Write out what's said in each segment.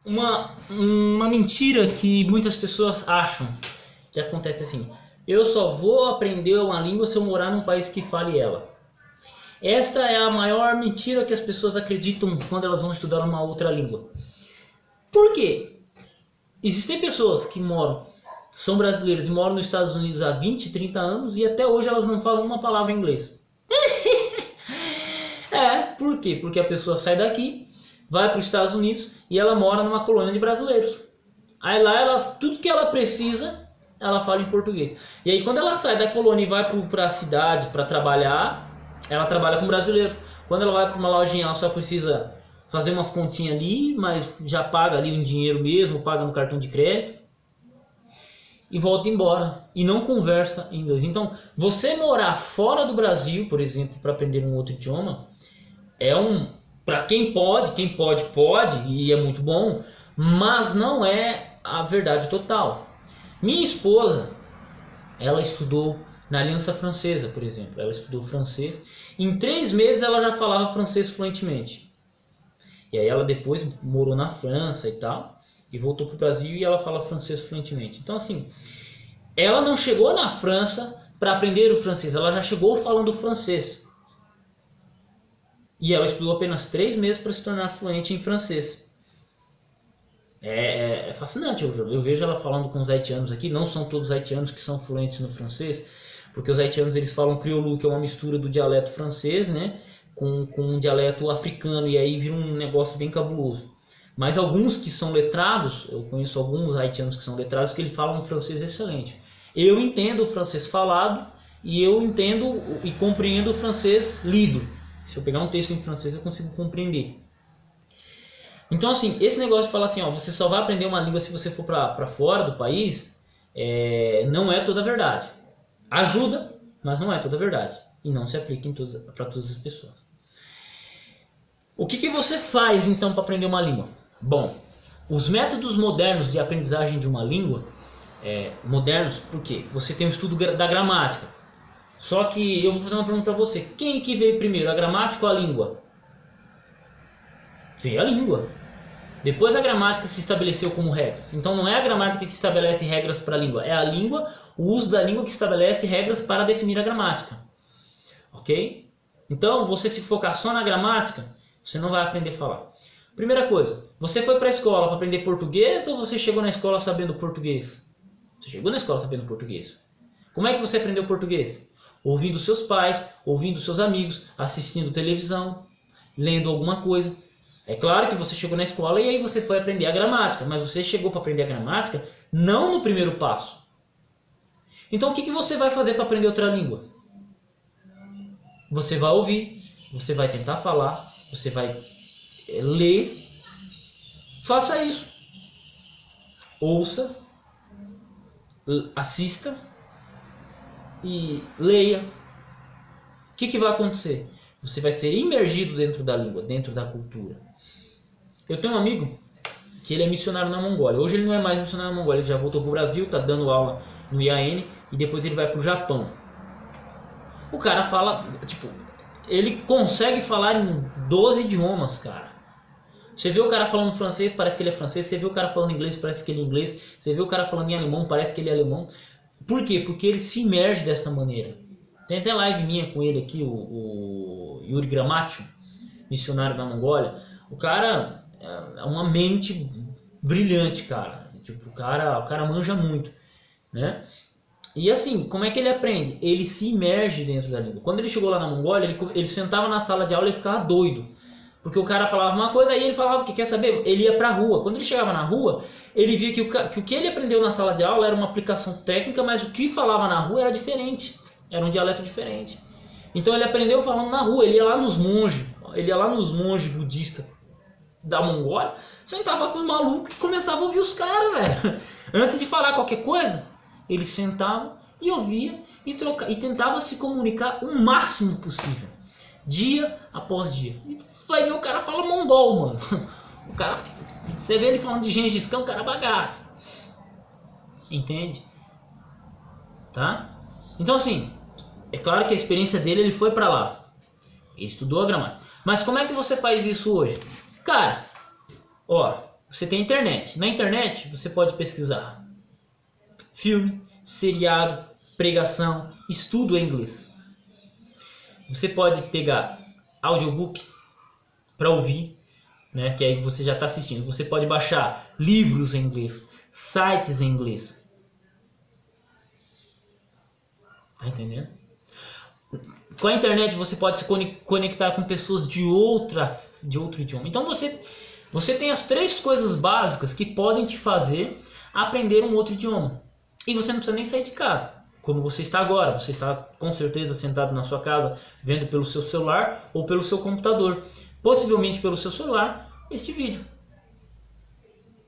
Uma mentira que muitas pessoas acham que acontece assim: eu só vou aprender uma língua se eu morar num país que fale ela. Esta é a maior mentira que as pessoas acreditam quando elas vão estudar uma outra língua. Por quê? Existem pessoas que são brasileiras e moram nos Estados Unidos há 20, 30 anos e até hoje elas não falam uma palavra em inglês. Por quê? Porque a pessoa sai daqui, vai para os Estados Unidos e ela mora numa colônia de brasileiros. Aí lá, tudo que ela precisa, ela fala em português. E aí quando ela sai da colônia e vai para a cidade para trabalhar, ela trabalha com brasileiros. Quando ela vai para uma lojinha, ela só precisa fazer umas continhas ali, mas já paga ali um dinheiro mesmo, paga no cartão de crédito e volta embora e não conversa em inglês. Então, você morar fora do Brasil, por exemplo, para aprender um outro idioma, para quem pode e é muito bom, mas não é a verdade total. Minha esposa, ela estudou na Aliança Francesa, por exemplo. Ela estudou francês. Em 3 meses ela já falava francês fluentemente. E aí ela depois morou na França e tal, e voltou para o Brasil e ela fala francês fluentemente. Então assim, ela não chegou na França para aprender o francês, ela já chegou falando francês. E ela estudou apenas 3 meses para se tornar fluente em francês. É fascinante, eu vejo ela falando com os haitianos aqui, não são todos haitianos que são fluentes no francês, porque os haitianos eles falam crioulo, que é uma mistura do dialeto francês, né, com um dialeto africano, e aí vira um negócio bem cabuloso. Mas alguns que são letrados, eu conheço alguns haitianos que são letrados, que eles falam um francês excelente. Eu entendo o francês falado e eu entendo e compreendo o francês lido. Se eu pegar um texto em francês eu consigo compreender. Então assim, esse negócio de falar assim, ó, você só vai aprender uma língua se você for para fora do país, não é toda a verdade. Ajuda, mas não é toda a verdade. E não se aplica para todas as pessoas. O que você faz então para aprender uma língua? Bom, os métodos modernos de aprendizagem de uma língua, modernos por quê? Você tem o estudo da gramática. Só que eu vou fazer uma pergunta para você. Quem que veio primeiro, a gramática ou a língua? Veio a língua. Depois a gramática se estabeleceu como regras. Então não é a gramática que estabelece regras para a língua, é a língua, o uso da língua que estabelece regras para definir a gramática. Ok? Então, você se focar só na gramática, você não vai aprender a falar. Primeira coisa, você foi para a escola para aprender português ou você chegou na escola sabendo português? Você chegou na escola sabendo português. Como é que você aprendeu português? Ouvindo seus pais, ouvindo seus amigos, assistindo televisão, lendo alguma coisa. É claro que você chegou na escola e aí você foi aprender a gramática, mas você chegou para aprender a gramática não no primeiro passo. Então o que você vai fazer para aprender outra língua? Você vai ouvir, você vai tentar falar, você vai ler. Faça isso. Ouça, assista e leia. O que vai acontecer? Você vai ser imergido dentro da língua, dentro da cultura. Eu tenho um amigo que ele é missionário na Mongólia. Hoje ele não é mais missionário na Mongólia, ele já voltou para o Brasil, está dando aula no IAN e depois ele vai para o Japão. O cara fala, ele consegue falar em 12 idiomas, cara. Você vê o cara falando francês, parece que ele é francês. Você vê o cara falando inglês, parece que ele é inglês. Você vê o cara falando em alemão, parece que ele é alemão. Por quê? Porque ele se imerge dessa maneira. Tem até live minha com ele aqui, o Yuri Gramatio, missionário na Mongólia. O cara é uma mente brilhante, cara. O cara manja muito, né? E assim, como é que ele aprende? Ele se imerge dentro da língua. Quando ele chegou lá na Mongólia, ele sentava na sala de aula e ficava doido. Porque o cara falava uma coisa, aí ele falava o que quer saber. Ele ia pra rua. Quando ele chegava na rua, ele via que o que ele aprendeu na sala de aula era uma aplicação técnica, mas o que falava na rua era diferente. Era um dialeto diferente. Então ele aprendeu falando na rua. Ele ia lá nos monges budistas da Mongólia, sentava com os malucos e começava a ouvir os caras, velho. Antes de falar qualquer coisa, ele sentava e ouvia e tentava se comunicar o máximo possível, dia após dia. E vai ver o cara fala mongol, mano. O cara, você vê ele falando de Gengis Khan, o cara bagaça. Entende? Tá? Então assim, é claro que a experiência dele, ele foi pra lá. Ele estudou a gramática. Mas como é que você faz isso hoje? Cara, ó, você tem internet. Na internet você pode pesquisar filme, seriado, pregação, estudo em inglês. Você pode pegar audiobook para ouvir, né, que aí você já está assistindo. Você pode baixar livros em inglês, sites em inglês. Tá entendendo? Com a internet você pode se conectar com pessoas de outro idioma. Então você tem as 3 coisas básicas que podem te fazer aprender um outro idioma. E você não precisa nem sair de casa. Como você está agora. Você está com certeza sentado na sua casa, vendo pelo seu celular ou pelo seu computador. Possivelmente pelo seu celular, este vídeo.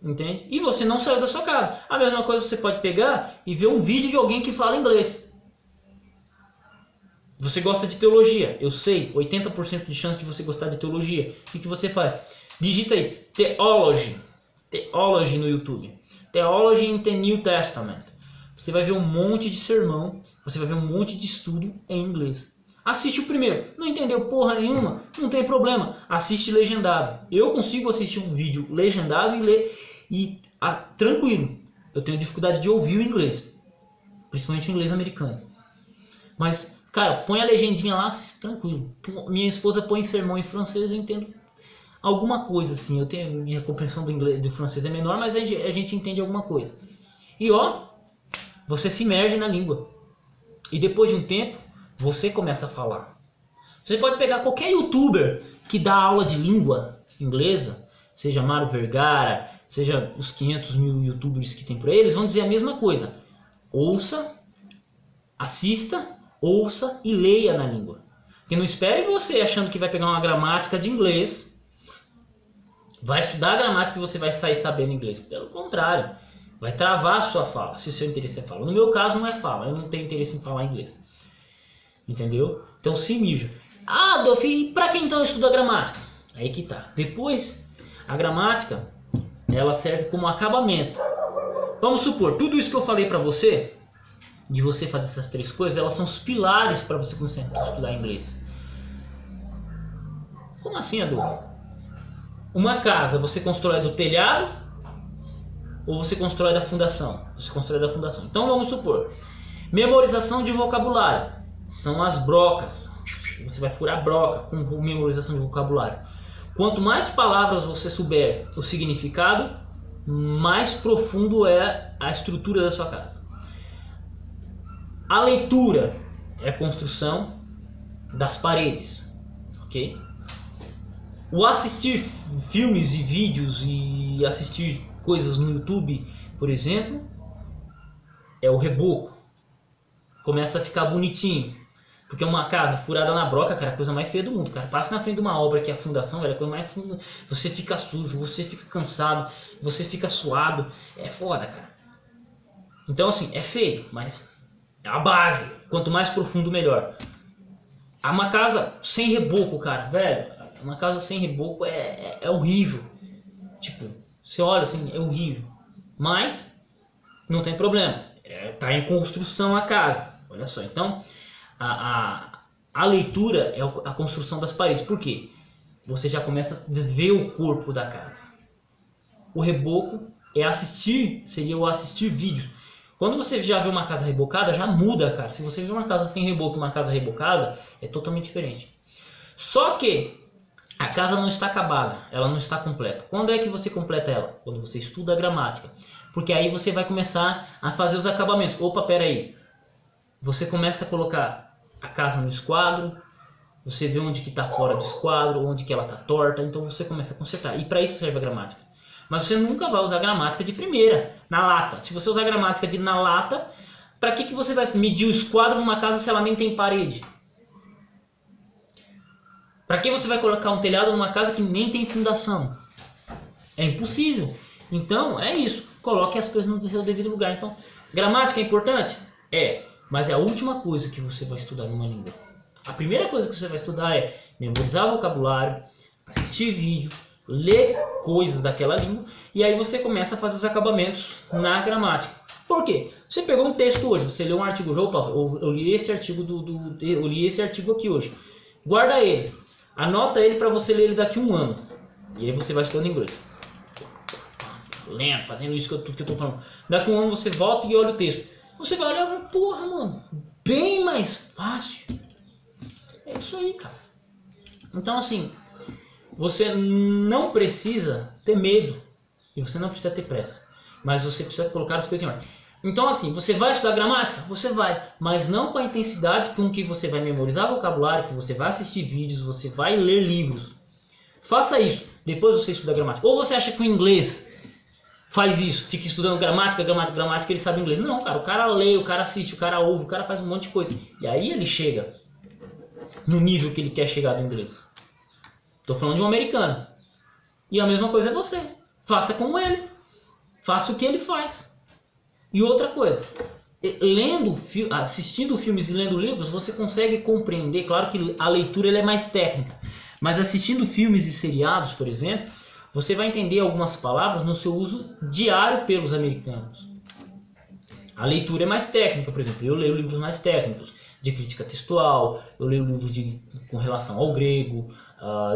Entende? E você não saiu da sua casa. A mesma coisa você pode pegar e ver um vídeo de alguém que fala inglês. Você gosta de teologia, eu sei, 80% de chance de você gostar de teologia. O que você faz? Digita aí, Theology no YouTube. Theology in the New Testament. Você vai ver um monte de sermão, você vai ver um monte de estudo em inglês. Assiste o primeiro, não entendeu porra nenhuma? Não tem problema, assiste legendado. Eu consigo assistir um vídeo legendado e ler tranquilo. Eu tenho dificuldade de ouvir o inglês, principalmente o inglês americano. Mas, cara, põe a legendinha lá, assiste tranquilo. Minha esposa põe sermão em francês, eu entendo alguma coisa assim. Eu tenho minha compreensão do francês é menor, mas a gente entende alguma coisa. E ó, você se imerge na língua. E depois de um tempo, você começa a falar. Você pode pegar qualquer youtuber que dá aula de língua inglesa, seja Mário Vergara, seja os 500 mil youtubers que tem por aí, eles vão dizer a mesma coisa. Ouça, assista, ouça e leia na língua. Porque não espere você achando que vai pegar uma gramática de inglês, vai estudar a gramática e você vai sair sabendo inglês. Pelo contrário, vai travar a sua fala, se o seu interesse é fala. No meu caso não é fala, eu não tenho interesse em falar inglês. Entendeu? Então se mija. Ah, Adolf, e pra que então eu estudo a gramática? Aí que tá. Depois, a gramática, ela serve como acabamento. Vamos supor, tudo isso que eu falei pra você, de você fazer essas 3 coisas, elas são os pilares para você começar a estudar inglês. Como assim, Adolfo? Uma casa, você constrói do telhado ou você constrói da fundação? Você constrói da fundação. Então vamos supor, memorização de vocabulário. São as brocas. Você vai furar broca com memorização de vocabulário. Quanto mais palavras você souber o significado, mais profundo é a estrutura da sua casa. A leitura é a construção das paredes, ok? O assistir filmes e vídeos e assistir coisas no YouTube, por exemplo, é o reboco. Começa a ficar bonitinho. Porque uma casa furada na broca, cara, é a coisa mais feia do mundo, cara. Passa na frente de uma obra que é a fundação, velho, é a coisa mais funda. Você fica sujo, você fica cansado, você fica suado. É foda, cara. Então, assim, é feio, mas é a base. Quanto mais profundo, melhor. Uma casa sem reboco, cara, velho. Uma casa sem reboco é horrível. Tipo, você olha assim, é horrível. Mas não tem problema. Tá em construção a casa. Olha só, então a leitura é a construção das paredes. Por quê? Você já começa a ver o corpo da casa. O reboco seria o assistir vídeos. Quando você já vê uma casa rebocada, já muda, cara. Se você vê uma casa sem reboco e uma casa rebocada, é totalmente diferente. Só que a casa não está acabada, ela não está completa. Quando é que você completa ela? Quando você estuda a gramática. Porque aí você vai começar a fazer os acabamentos. Opa, pera aí. Você começa a colocar a casa no esquadro, você vê onde que está fora do esquadro, onde que ela está torta, então você começa a consertar. E para isso serve a gramática. Mas você nunca vai usar gramática de primeira, na lata. Se você usar gramática na lata, para que você vai medir o esquadro numa casa se ela nem tem parede? Para que você vai colocar um telhado numa casa que nem tem fundação? É impossível. Então é isso. Coloque as coisas no seu devido lugar. Então, gramática é importante? É. Mas é a última coisa que você vai estudar numa língua. A primeira coisa que você vai estudar é memorizar vocabulário, assistir vídeo, ler coisas daquela língua, e aí você começa a fazer os acabamentos na gramática. Por quê? Você pegou um texto hoje, você leu um artigo hoje, opa, eu li esse artigo eu li esse artigo aqui hoje. Guarda ele, anota ele para você ler ele daqui a um ano. E aí você vai estudando inglês. lendo, fazendo isso tudo que eu tô falando. Daqui a um ano você volta e olha o texto. Você vai olhar e vai, porra, mano, bem mais fácil. É isso aí, cara. Então, assim, você não precisa ter medo e você não precisa ter pressa. Mas você precisa colocar as coisas em ordem. Então, assim, você vai estudar gramática? Você vai, mas não com a intensidade com que você vai memorizar vocabulário, que você vai assistir vídeos, você vai ler livros. Faça isso, depois você estuda gramática. Ou você acha que o inglês faz isso, fica estudando gramática, ele sabe inglês. Não, cara, o cara lê, o cara assiste, o cara ouve, o cara faz um monte de coisa. E aí ele chega no nível que ele quer chegar do inglês. Tô falando de um americano. E a mesma coisa é você. Faça como ele. Faça o que ele faz. E outra coisa, assistindo filmes e lendo livros, você consegue compreender. Claro que a leitura ela é mais técnica, mas assistindo filmes e seriados, por exemplo, você vai entender algumas palavras no seu uso diário pelos americanos. A leitura é mais técnica, por exemplo, eu leio livros mais técnicos, de crítica textual, eu leio livros com relação ao grego,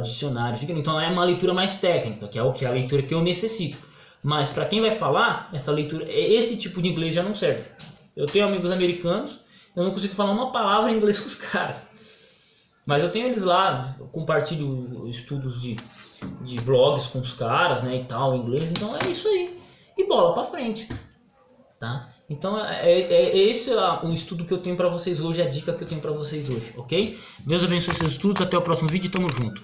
dicionários, então é uma leitura mais técnica, que é a leitura que eu necessito. Mas para quem vai falar, esse tipo de inglês já não serve. Eu tenho amigos americanos, eu não consigo falar uma palavra em inglês com os caras. Mas eu tenho eles lá, eu compartilho estudos de blogs com os caras, né, e tal, em inglês. Então é isso aí. E bola para frente, tá? Então esse o estudo que eu tenho para vocês hoje, a dica que eu tenho para vocês hoje, ok? Deus abençoe seus estudos, até o próximo vídeo e tamo junto.